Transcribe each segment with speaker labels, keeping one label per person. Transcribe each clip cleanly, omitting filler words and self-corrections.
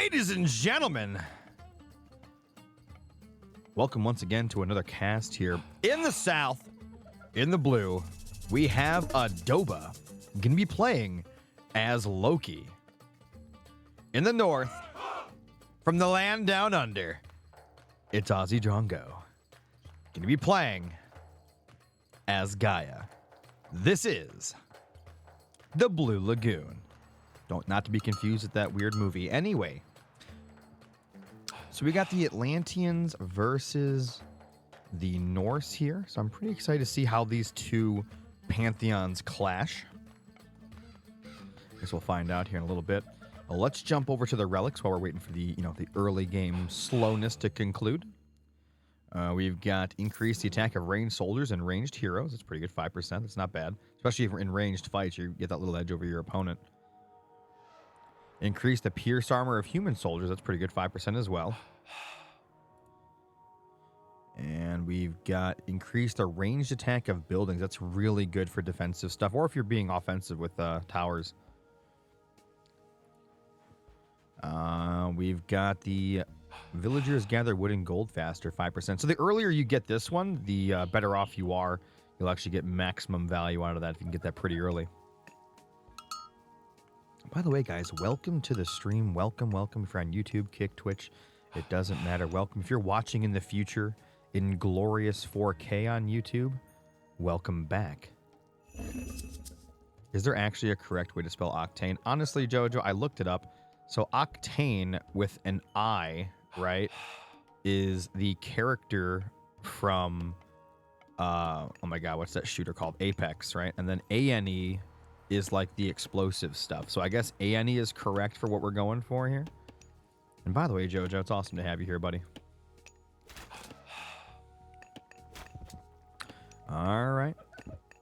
Speaker 1: Ladies and gentlemen, welcome once again to another cast here. In the south, in the blue, we have Adoba gonna be playing as Loki. In the north, from the land down under, it's AussieDrongo gonna be playing as Gaia. This is the Blue Lagoon. Not to be confused with that weird movie. Anyway, so we got the Atlanteans versus the Norse here. So I'm pretty excited to see how these two pantheons clash. I guess we'll find out here in a little bit. Let's jump over to the relics while we're waiting for the the early game slowness to conclude. We've got increased the attack of ranged soldiers and ranged heroes. That's pretty good, 5%. That's not bad, especially if in ranged fights you get that little edge over your opponent. Increase the pierce armor of human soldiers. That's pretty good, 5% as well. And we've got increased the ranged attack of buildings. That's really good for defensive stuff, or if you're being offensive with towers. We've got the villagers gather wood and gold faster, 5%. So the earlier you get this one, the better off you are. You'll actually get maximum value out of that if you can get that pretty early. By the way, guys, welcome to the stream. Welcome. If you're on YouTube, Kick, Twitch, it doesn't matter. Welcome. If you're watching in the future in glorious 4K on YouTube, welcome back. Is there actually a correct way to spell octane? Honestly, Jojo, I looked it up. So octane with an I, right, is the character from, oh my God, what's that shooter called? Apex, right? And then ANE is like the explosive stuff. So I guess ANE is correct for what we're going for here. And by the way, Jojo, it's awesome to have you here, buddy. All right.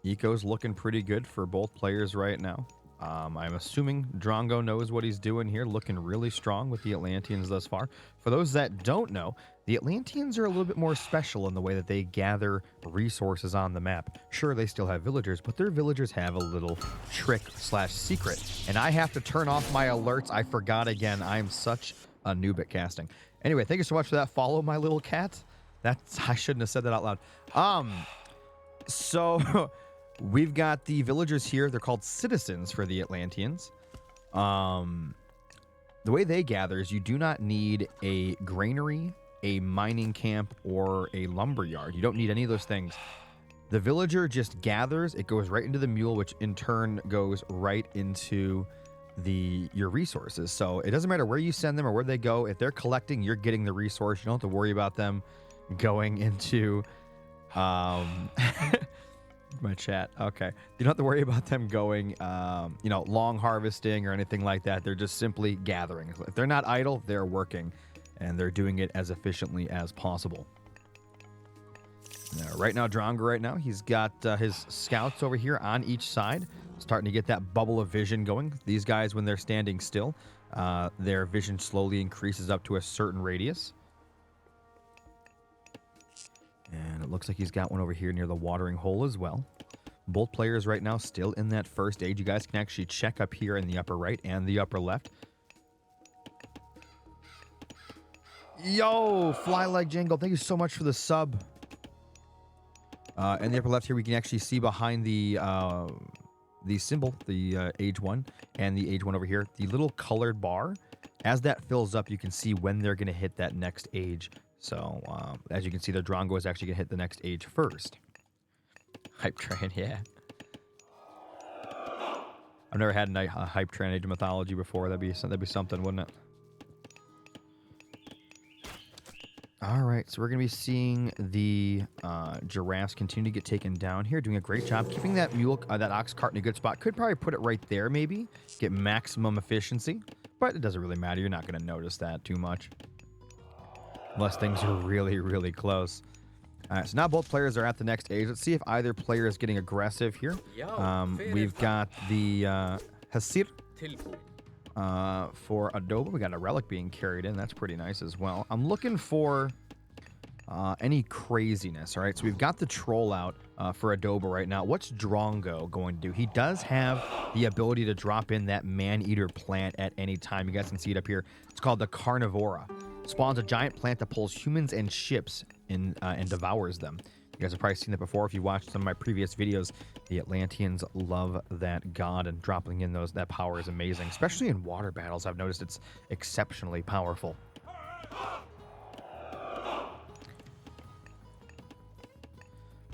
Speaker 1: Eco's looking pretty good for both players right now. I'm assuming Drongo knows what he's doing here, looking really strong with the Atlanteans thus far. For those that don't know, the Atlanteans are a little bit more special in the way that they gather resources on the map. Sure, they still have villagers, but their villagers have a little trick/secret. And I have to turn off my alerts. I forgot again. I'm such a noob at casting. Anyway, thank you so much for that follow, my little cat. I shouldn't have said that out loud. So we've got the villagers here. They're called citizens for the Atlanteans. The way they gather is you do not need a granary, a mining camp, or a lumber yard. You don't need any of those things. The villager just gathers. It goes right into the mule, which in turn goes right into your resources. So it doesn't matter where you send them or where they go. If they're collecting, you're getting the resource. You don't have to worry about them going into my chat. Okay. You don't have to worry about them going, long harvesting or anything like that. They're just simply gathering. If they're not idle, they're working, and they're doing it as efficiently as possible. Now, right now, Drongo, he's got his scouts over here on each side, starting to get that bubble of vision going. These guys, when they're standing still, their vision slowly increases up to a certain radius. And it looks like he's got one over here near the watering hole as well. Both players right now still in that first age. You guys can actually check up here in the upper right and the upper left. Yo, Fly Like Jangle, thank you so much for the sub. In the upper left here, we can actually see behind the symbol, the age 1, and the age 1 over here, the little colored bar. As that fills up, you can see when they're going to hit that next age. So, as you can see, the Drongo is actually going to hit the next age first. Hype train, yeah. I've never had a hype train Age of Mythology before. That'd be something, wouldn't it? All right, so we're going to be seeing the giraffes continue to get taken down here, doing a great job keeping that that ox cart in a good spot. Could probably put it right there, maybe get maximum efficiency, but it doesn't really matter. You're not going to notice that too much. Unless things are really, really close. All right, so now both players are at the next age. Let's see if either player is getting aggressive here. We've got the Hasir for Adoba. We got a relic being carried in. That's pretty nice as well. I'm looking for any craziness. All right, so we've got the troll out. for Adoba right now. What's Drongo going to do? He does have the ability to drop in that man-eater plant at any time. You guys can see it up here. It's called the Carnivora. Spawns a giant plant that pulls humans and ships and devours them. You guys have probably seen that before if you watched some of my previous videos. The Atlanteans love that god, and dropping in that power is amazing. Especially in water battles, I've noticed it's exceptionally powerful.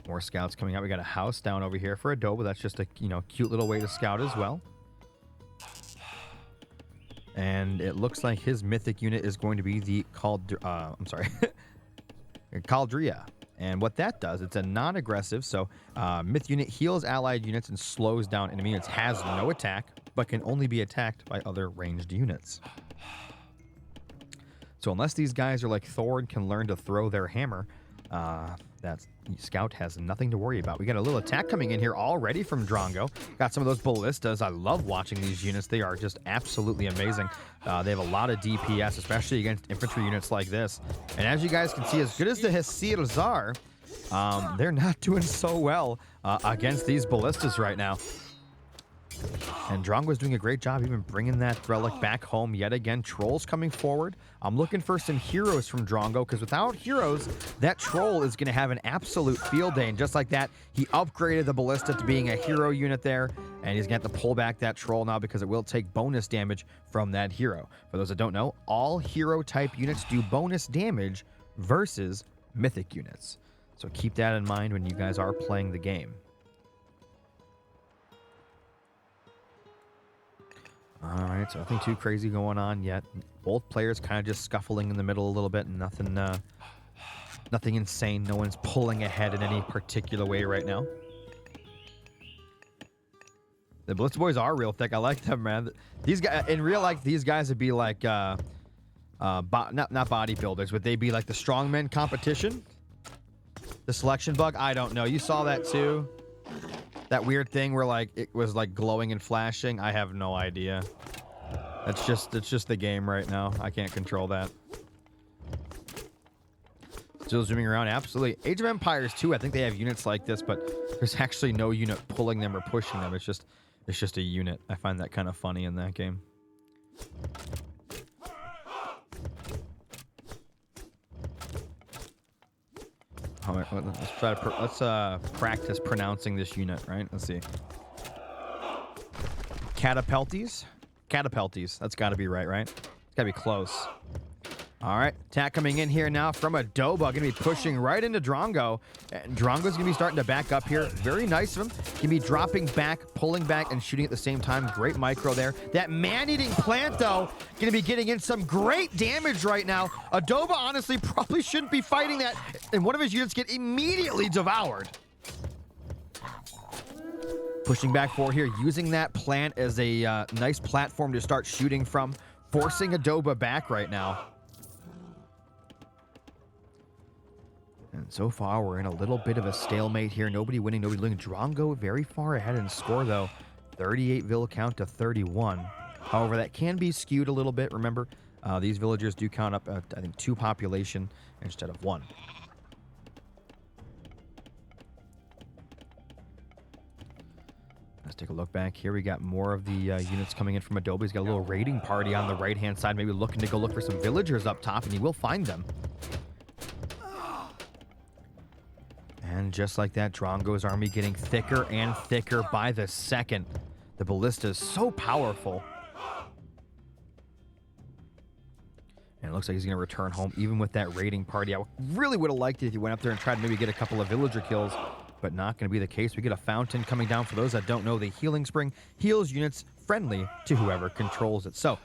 Speaker 1: More scouts coming out. We got a house down over here for Adoba. That's just a cute little way to scout as well. And it looks like his mythic unit is going to be the Caldria. And what that does, it's a non-aggressive, so myth unit heals allied units and slows down enemy units. Has no attack, but can only be attacked by other ranged units. So unless these guys are like Thor and can learn to throw their hammer, that scout has nothing to worry about. We got a little attack coming in here already from Drongo. Got some of those ballistas. I love watching these units. They are just absolutely amazing. They have a lot of DPS, especially against infantry units like this. And as you guys can see, as good as the Hesirs are, they're not doing so well against these ballistas right now. And Drongo's doing a great job even bringing that relic back home yet again. Trolls coming forward. I'm looking for some heroes from Drongo, because without heroes, that troll is going to have an absolute field day. And just like that, he upgraded the ballista to being a hero unit there. And he's going to have to pull back that troll now because it will take bonus damage from that hero. For those that don't know, all hero type units do bonus damage versus mythic units. So keep that in mind when you guys are playing the game. All right, so nothing too crazy going on yet. Both players kind of just scuffling in the middle a little bit, and nothing insane. No one's pulling ahead in any particular way right now. The Blitz boys are real thick. I like them, man. These guys in real life, these guys would be like not bodybuilders. Would they be like the strongman competition? The selection bug? I don't know. You saw that too. That weird thing where like it was like glowing and flashing. I have no idea. It's just the game right now. I can't control that. Still zooming around. Absolutely. Age of Empires 2, I think they have units like this, but there's actually no unit pulling them or pushing them. It's just a unit. I find that kind of funny in that game. All right, let's try to practice pronouncing this unit, right? Let's see. Catapeltes? Catapeltes. That's got to be right? It's got to be close. All right, attack coming in here now from Adoba. Going to be pushing right into Drongo. And Drongo's going to be starting to back up here. Very nice of him. Going to be dropping back, pulling back, and shooting at the same time. Great micro there. That man-eating plant, though, going to be getting in some great damage right now. Adoba, honestly, probably shouldn't be fighting that. And one of his units get immediately devoured. Pushing back forward here, using that plant as a nice platform to start shooting from. Forcing Adoba back right now. And so far, we're in a little bit of a stalemate here. Nobody winning, nobody losing. Drongo very far ahead in score, though. 38 vill count to 31. However, that can be skewed a little bit. Remember, these villagers do count up, I think, 2 population instead of 1. Let's take a look back here. We got more of the units coming in from Adobe. He's got a little raiding party on the right-hand side, maybe looking to go look for some villagers up top, and he will find them. And just like that, Drongo's army getting thicker and thicker by the second. The ballista is so powerful. And it looks like he's going to return home even with that raiding party. I really would have liked it if he went up there and tried to maybe get a couple of villager kills, but not going to be the case. We get a fountain coming down. For those that don't know, the healing spring heals units friendly to whoever controls it. So,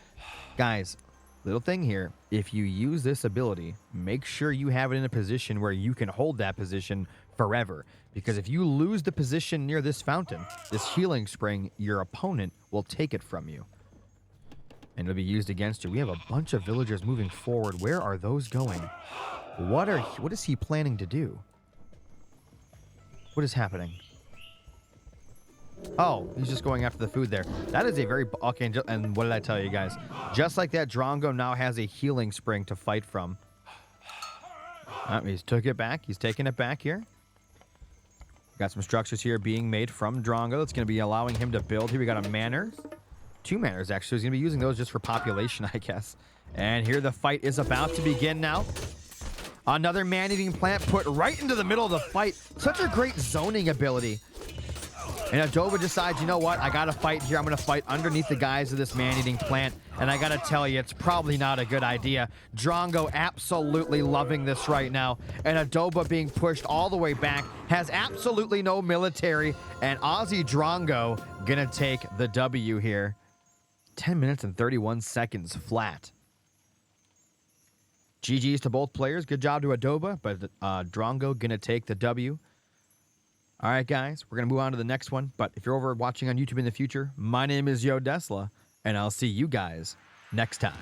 Speaker 1: guys, little thing here. If you use this ability, make sure you have it in a position where you can hold that position forever. Because if you lose the position near this fountain, this healing spring, your opponent will take it from you. And it'll be used against you. We have a bunch of villagers moving forward. Where are those going? What is he planning to do? What is happening? Oh, he's just going after the food there. That is a very... Okay, and what did I tell you guys? Just like that, Drongo now has a healing spring to fight from. He's took it back. He's taking it back here. Got some structures here being made from Drongo. That's going to be allowing him to build. Here we got a manor. 2 manors, actually. He's going to be using those just for population, I guess. And here the fight is about to begin now. Another man-eating plant put right into the middle of the fight. Such a great zoning ability. And Adoba decides, you know what? I got to fight here. I'm going to fight underneath the guise of this man-eating plant. And I got to tell you, it's probably not a good idea. Drongo absolutely loving this right now. And Adoba being pushed all the way back. Has absolutely no military. And AussieDrongo going to take the W here. 10 minutes and 31 seconds flat. GG's to both players. Good job to Adoba. But Drongo going to take the W. All right, guys, we're going to move on to the next one. But if you're over watching on YouTube in the future, my name is Yo Desla, and I'll see you guys next time.